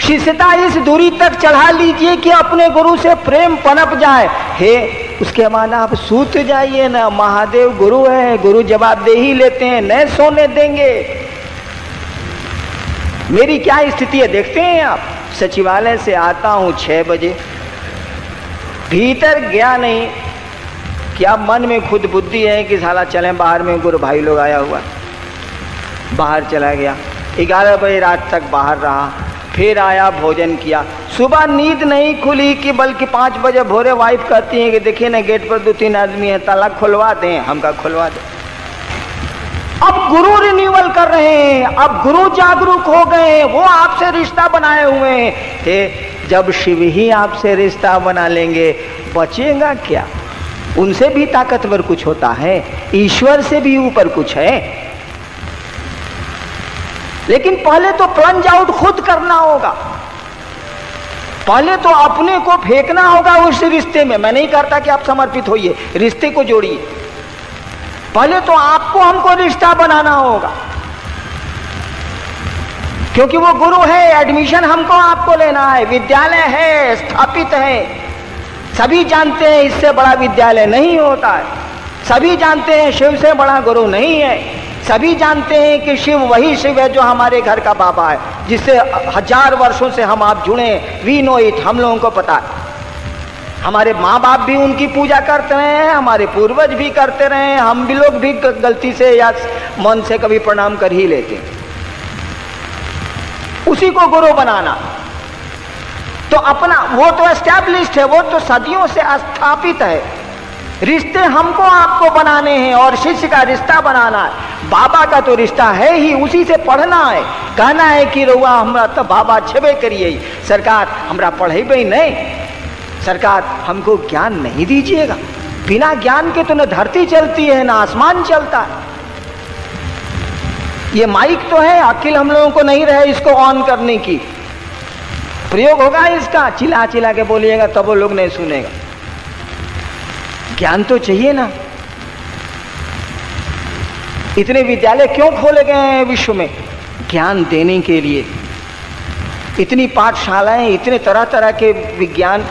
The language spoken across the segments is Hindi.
शिष्यता इस दूरी तक चढ़ा लीजिए कि अपने गुरु से प्रेम पनप जाए। हे उसके बाद आप सूत जाइए ना, महादेव गुरु है, गुरु जवाबदेही लेते हैं, न सोने देंगे। मेरी क्या स्थिति है देखते हैं आप। सचिवालय से आता हूं 6 बजे, भीतर गया नहीं, क्या मन में खुद बुद्धि है कि साला चलें बाहर में, गुरु भाई लोग आया हुआ, बाहर चला गया। 11 बजे रात तक बाहर रहा, फिर आया, भोजन किया। सुबह नींद नहीं खुली कि बल्कि 5 बजे भोरे वाइफ कहती है कि देखिए ना गेट पर 2-3 आदमी है, ताला खुलवा दें। हम कहा खुलवा दें। अब गुरु रिन्यूअल कर रहे हैं, अब गुरु जागरूक हो गए, वो आपसे रिश्ता बनाए हुए हैं। जब शिव ही आपसे रिश्ता बना लेंगे, बचेगा क्या? उनसे भी ताकतवर कुछ होता है, ईश्वर से भी ऊपर कुछ है। लेकिन पहले तो प्लंज आउट खुद करना होगा, पहले तो अपने को फेंकना होगा उस रिश्ते में। मैं नहीं करता कि आप समर्पित होइए, रिश्ते को जोड़िए। पहले तो आपको हमको रिश्ता बनाना होगा, क्योंकि वो गुरु है, एडमिशन हमको आपको लेना है, विद्यालय है, स्थापित है। सभी जानते हैं इससे बड़ा विद्यालय नहीं होता है, सभी जानते हैं शिव से बड़ा गुरु नहीं है, सभी जानते हैं कि शिव वही शिव है जो हमारे घर का बाबा है, जिससे 1000 वर्षों से हम आप जुड़े। वी नो इट, हम लोगों को पता है। हमारे माँ बाप भी उनकी पूजा करते रहे हैं, हमारे पूर्वज भी करते रहे हैं, हम भी लोग भी गलती से या मन से कभी प्रणाम कर ही लेते हैं। उसी को गुरु बनाना तो अपना, वो तो एस्टैब्लिश्ड है, वो तो सदियों से स्थापित है। रिश्ते हमको आपको बनाने हैं और शिष्य का रिश्ता बनाना है। बाबा का तो रिश्ता है ही, उसी से पढ़ना है। कहना है कि रउआ हमरा तो बाबा छेबे करिए, सरकार हमरा पढ़ेबे नहीं, सरकार हमको ज्ञान नहीं दीजिएगा। बिना ज्ञान के तो न धरती चलती है, न आसमान चलता है। ये माइक तो है, अकिल हम लोगों को नहीं रहे इसको ऑन करने की। प्रयोग होगा इसका, चिल्ला चिल्ला के बोलिएगा तब वो लोग नहीं सुनेगा। ज्ञान तो चाहिए ना। इतने विद्यालय क्यों खोले गए हैं विश्व में? ज्ञान देने के लिए। इतनी पाठशालाएं, इतने तरह तरह के विज्ञान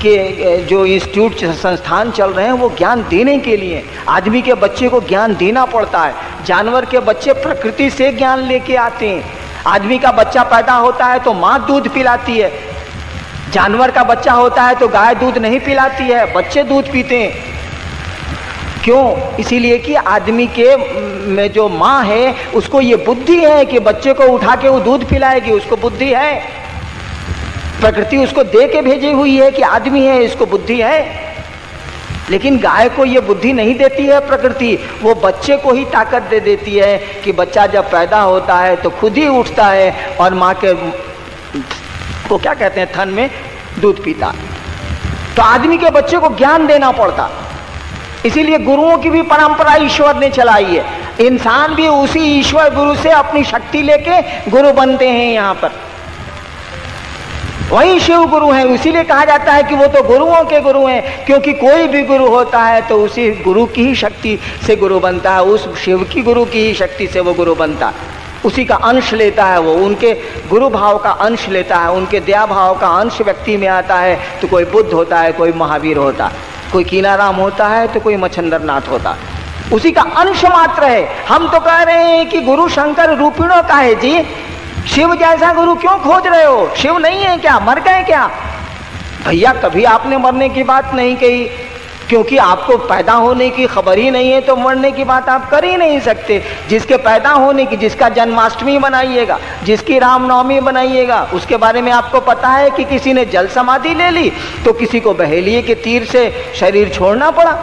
के जो इंस्टीट्यूट संस्थान चल रहे हैं, वो ज्ञान देने के लिए। आदमी के बच्चे को ज्ञान देना पड़ता है। जानवर के बच्चे प्रकृति से ज्ञान लेके आते हैं। आदमी का बच्चा पैदा होता है तो माँ दूध पिलाती है, जानवर का बच्चा होता है तो गाय दूध नहीं पिलाती है, बच्चे दूध पीते हैं। क्यों? इसीलिए कि आदमी के में जो माँ है उसको ये बुद्धि है कि बच्चे को उठा के वो दूध पिलाएगी, उसको बुद्धि है। प्रकृति उसको दे के भेजी हुई है कि आदमी है, इसको बुद्धि है। लेकिन गाय को ये बुद्धि नहीं देती है प्रकृति, वो बच्चे को ही ताकत दे देती है कि बच्चा जब पैदा होता है तो खुद ही उठता है और माँ के को क्या कहते हैं, थन में दूध पीता। तो आदमी के बच्चे को ज्ञान देना पड़ता। इसीलिए गुरुओं की भी परंपरा ईश्वर ने चलाई है। इंसान भी उसी ईश्वर गुरु से अपनी शक्ति लेके गुरु बनते हैं। यहाँ पर वही शिव गुरु हैं। इसीलिए कहा जाता है कि वो तो गुरुओं के गुरु हैं, क्योंकि कोई भी गुरु होता है तो उसी गुरु की ही शक्ति से गुरु बनता है, उस शिव की गुरु की ही शक्ति से वो गुरु बनता है। उसी का अंश लेता है, वो उनके गुरु भाव का अंश लेता है, उनके दया भाव का अंश व्यक्ति में आता है। तो कोई बुद्ध होता है, कोई महावीर होता है, कोई कीनाराम होता है, तो कोई मच्छंदरनाथ होता है। उसी का अंश मात्र है। हम तो कह रहे हैं कि गुरु शंकर रूपिणों का है जी। शिव जैसा गुरु क्यों खोज रहे हो? शिव नहीं है क्या? मर गए क्या? भैया कभी आपने मरने की बात नहीं कही, क्योंकि आपको पैदा होने की खबर ही नहीं है, तो मरने की बात आप कर ही नहीं सकते। जिसके पैदा होने की, जिसका जन्माष्टमी बनाइएगा, जिसकी रामनवमी बनाइएगा, उसके बारे में आपको पता है कि किसी ने जल समाधि ले ली तो किसी को बहेलिए के तीर से शरीर छोड़ना पड़ा।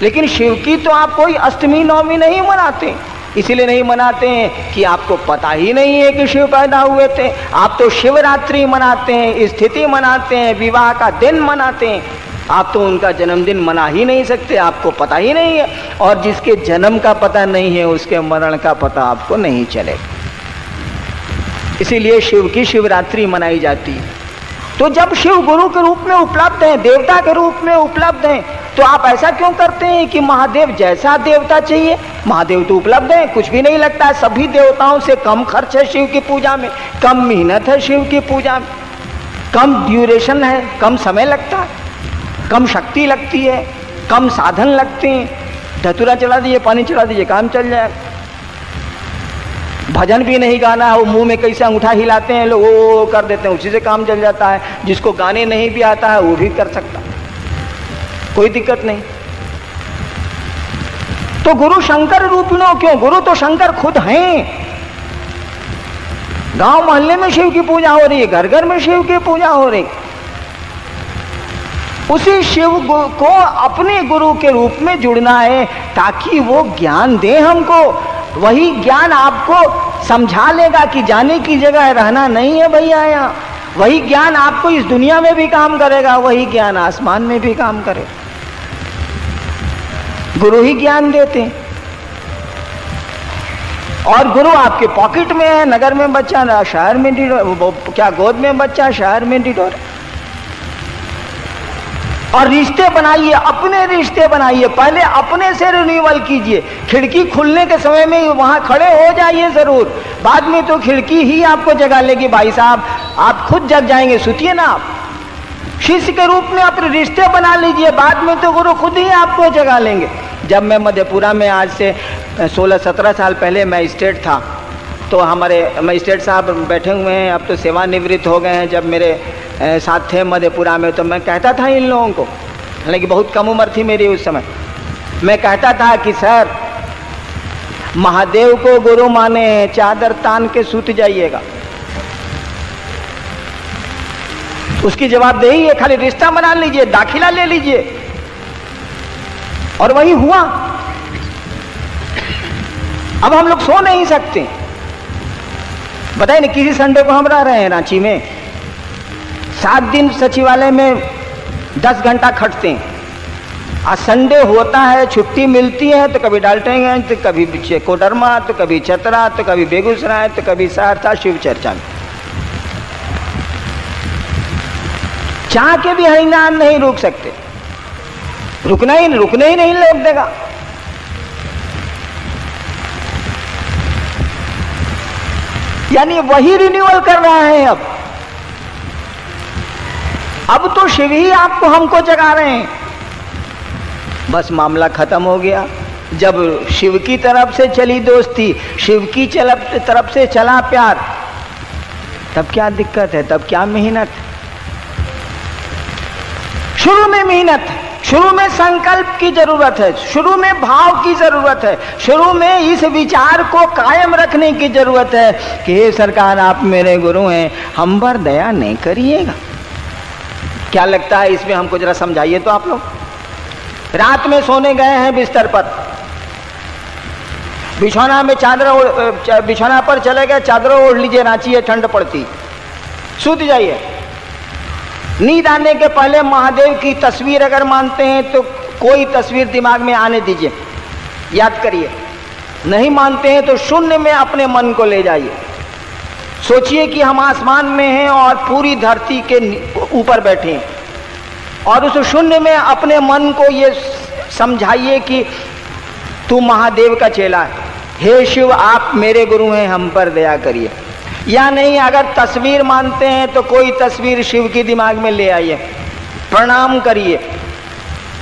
लेकिन शिव की तो आप कोई अष्टमी नवमी नहीं मनाते। इसीलिए नहीं मनाते हैं कि आपको पता ही नहीं है कि शिव पैदा हुए थे। आप तो शिवरात्रि मनाते हैं, स्थिति मनाते हैं, विवाह का दिन मनाते हैं। आप तो उनका जन्मदिन मना ही नहीं सकते, आपको पता ही नहीं है। और जिसके जन्म का पता नहीं है उसके मरण का पता आपको नहीं चलेगा। इसीलिए शिव की शिवरात्रि मनाई जाती है। तो जब शिव गुरु के रूप में उपलब्ध हैं, देवता के रूप में उपलब्ध हैं, तो आप ऐसा क्यों करते हैं कि महादेव जैसा देवता चाहिए? महादेव तो उपलब्ध है, कुछ भी नहीं लगता है। सभी देवताओं से कम खर्च है शिव की पूजा में, कम मेहनत है शिव की पूजा में। कम ड्यूरेशन है, कम समय लगता है, कम शक्ति लगती है, कम साधन लगते हैं। धतूरा चला दीजिए, पानी चला दीजिए, काम चल जाएगा। भजन भी नहीं गाना है, वो मुंह में कैसे अंगूठा हिलाते हैं लोग, वो कर देते हैं, उसी से काम चल जाता है। जिसको गाने नहीं भी आता है वो भी कर सकता, कोई दिक्कत नहीं। तो गुरु शंकर रूपिणों क्यों? गुरु तो शंकर खुद हैं। गांव मोहल्ले में शिव की पूजा हो रही है, घर घर में शिव की पूजा हो रही। उसी शिव को अपने गुरु के रूप में जुड़ना है ताकि वो ज्ञान दे हमको। वही ज्ञान आपको समझा लेगा कि जाने की जगह रहना नहीं है भैया यहाँ। वही ज्ञान आपको इस दुनिया में भी काम करेगा, वही ज्ञान आसमान में भी काम करेगा। गुरु ही ज्ञान देते हैं। और गुरु आपके पॉकेट में है, नगर में बच्चा, शहर में क्या गोद में बच्चा, शहर में डिडोर। और रिश्ते बनाइए, अपने रिश्ते बनाइए, पहले अपने से रिन्यूअल कीजिए। खिड़की खुलने के समय में वहां खड़े हो जाइए जरूर, बाद में तो खिड़की ही आपको जगा लेगी। भाई साहब आप खुद जग जाएंगे, सुतिए ना। आप शिष्य के रूप में अपने रिश्ते बना लीजिए, बाद में तो गुरु खुद ही आपको जगा लेंगे। जब मैं मधेपुरा में आज से 16-17 साल पहले मैजिस्ट्रेट था, तो हमारे मैजिस्ट्रेट साहब बैठे हुए हैं, अब तो सेवानिवृत्त हो गए हैं। जब मेरे साथ थे मधेपुरा में, तो मैं कहता था इन लोगों को, हालांकि बहुत कम उम्र थी मेरी उस समय, मैं कहता था कि सर महादेव को गुरु माने, चादर तान के सूत जाइएगा। उसकी जवाबदेही है, खाली रिश्ता बना लीजिए, दाखिला ले लीजिए। और वही हुआ। अब हम लोग सो नहीं सकते। बताइए ना, किसी संडे को हम रह रहे हैं रांची में, 7 दिन सचिवालय में 10 घंटा खटते हैं। आज संडे होता है, छुट्टी मिलती है, तो कभी डाल्टेंगंज, तो कभी कोडरमा, तो कभी चतरा, तो कभी बेगूसराय, तो कभी सहरसा शिव चर्चा में। चाह के भी हरिनाम नहीं रुक सकते, रुकने ही नहीं लोग देगा। यानी वही रिन्यूअल कर रहा है। अब तो शिव ही आपको हमको जगा रहे हैं। बस मामला खत्म हो गया। जब शिव की तरफ से चली दोस्ती, शिव की तरफ से चला प्यार, तब क्या दिक्कत है, तब क्या मेहनत। शुरू में मेहनत, शुरू में संकल्प की जरूरत है, शुरू में भाव की जरूरत है, शुरू में इस विचार को कायम रखने की जरूरत है कि हे सरकार आप मेरे गुरु हैं, हम पर दया नहीं करिएगा। क्या लगता है इसमें हमको जरा समझाइए तो आप लोग। रात में सोने गए हैं बिस्तर पर, बिछौना में बिछौना पर चले गए, चादरों ओढ़ लीजिए, रांची है ठंड पड़ती, सूत जाइए। नींद आने के पहले महादेव की तस्वीर अगर मानते हैं तो कोई तस्वीर दिमाग में आने दीजिए, याद करिए। नहीं मानते हैं तो शून्य में अपने मन को ले जाइए। सोचिए कि हम आसमान में हैं और पूरी धरती के ऊपर बैठे हैं, और उस शून्य में अपने मन को ये समझाइए कि तू महादेव का चेला है, हे शिव आप मेरे गुरु हैं, हम पर दया करिए। या नहीं, अगर तस्वीर मानते हैं तो कोई तस्वीर शिव की दिमाग में ले आइए, प्रणाम करिए,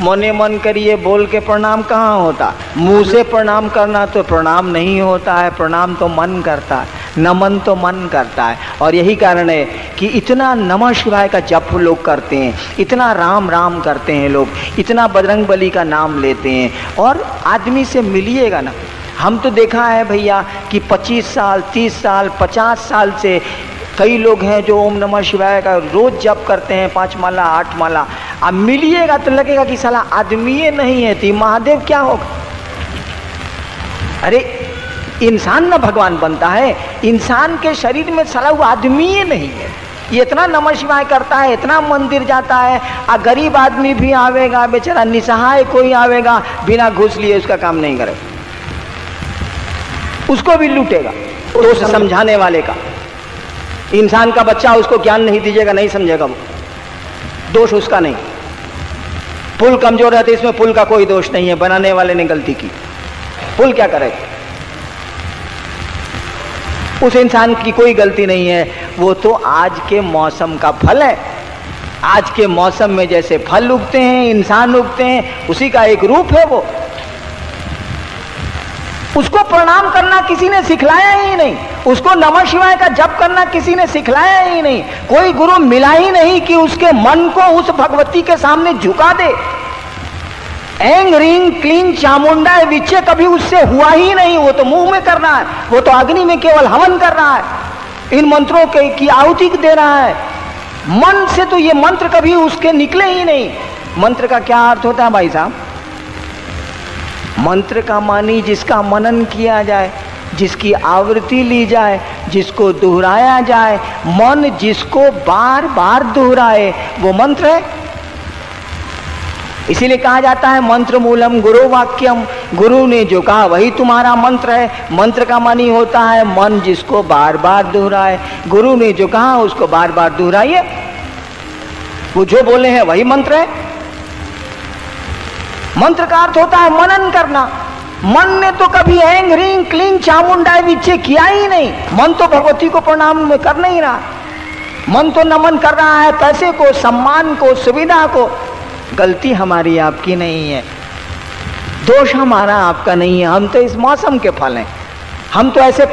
मोने मन करिए। बोल के प्रणाम कहाँ होता, मुंह से प्रणाम करना तो प्रणाम नहीं होता है, प्रणाम तो मन करता है, नमन तो मन करता है। और यही कारण है कि इतना नमः शिवाय का जप लोग करते हैं, इतना राम राम करते हैं लोग, इतना बजरंग बली का नाम लेते हैं। और आदमी से मिलिएगा ना, हम तो देखा है भैया कि 25 साल 30 साल 50 साल से कई लोग हैं जो ओम नमः शिवाय का रोज जप करते हैं, 5 माला 8 माला। अब मिलिएगा तो लगेगा कि साला आदमी नहीं है, तो महादेव क्या होगा। अरे इंसान ना भगवान बनता है, इंसान के शरीर में साला वो आदमी नहीं है। ये इतना नमः शिवाय करता है, इतना मंदिर जाता है, आ गरीब आदमी भी आवेगा, बेचारा निसहाय कोई आवेगा, बिना घूस लिए उसका काम नहीं करेगा, उसको भी लूटेगा। दोष समझाने वाले का, इंसान का बच्चा उसको ज्ञान नहीं दीजिएगा, नहीं समझेगा वो, दोष उसका नहीं। पुल कमजोर है तो इसमें पुल का कोई दोष नहीं है, बनाने वाले ने गलती की, पुल क्या करेगा। उस इंसान की कोई गलती नहीं है, वो तो आज के मौसम का फल है। आज के मौसम में जैसे फल उगते हैं, इंसान उगते हैं, उसी का एक रूप है वो। उसको प्रणाम करना किसी ने सिखलाया ही नहीं, उसको नमः शिवाय का जप करना किसी ने सिखलाया ही नहीं। कोई गुरु मिला ही नहीं कि उसके मन को उस भगवती के सामने झुका दे। एंग रिंग क्लीन चामुंडा विचे कभी उससे हुआ ही नहीं। वो तो मुंह में कर रहा है, वो तो अग्नि में केवल हवन कर रहा है, इन मंत्रों की आहुति दे रहा है। मन से तो ये मंत्र कभी उसके निकले ही नहीं। मंत्र का क्या अर्थ होता है भाई साहब? मंत्र का मानी जिसका मनन किया जाए, जिसकी आवृत्ति ली जाए, जिसको दोहराया जाए, मन जिसको बार बार दोहराए, वो मंत्र है। इसीलिए कहा जाता है मंत्र मूलम गुरु वाक्यम, गुरु ने जो कहा वही तुम्हारा मंत्र है। मंत्र का मानी होता है मन जिसको बार बार दोहराए। गुरु ने जो कहा उसको बार बार दोहराइए, वो जो बोले हैं वही मंत्र है। मंत्र का अर्थ होता है मनन करना। मन ने तो कभी एंग रिंग क्लीन चामुंडाई विचे किया ही नहीं। मन तो भगवती को प्रणाम कर नहीं रहा, मन तो नमन कर रहा है पैसे को, सम्मान को, सुविधा को। गलती हमारी आपकी नहीं है, दोष हमारा आपका नहीं है। हम तो इस मौसम के फल हैं। हम तो ऐसे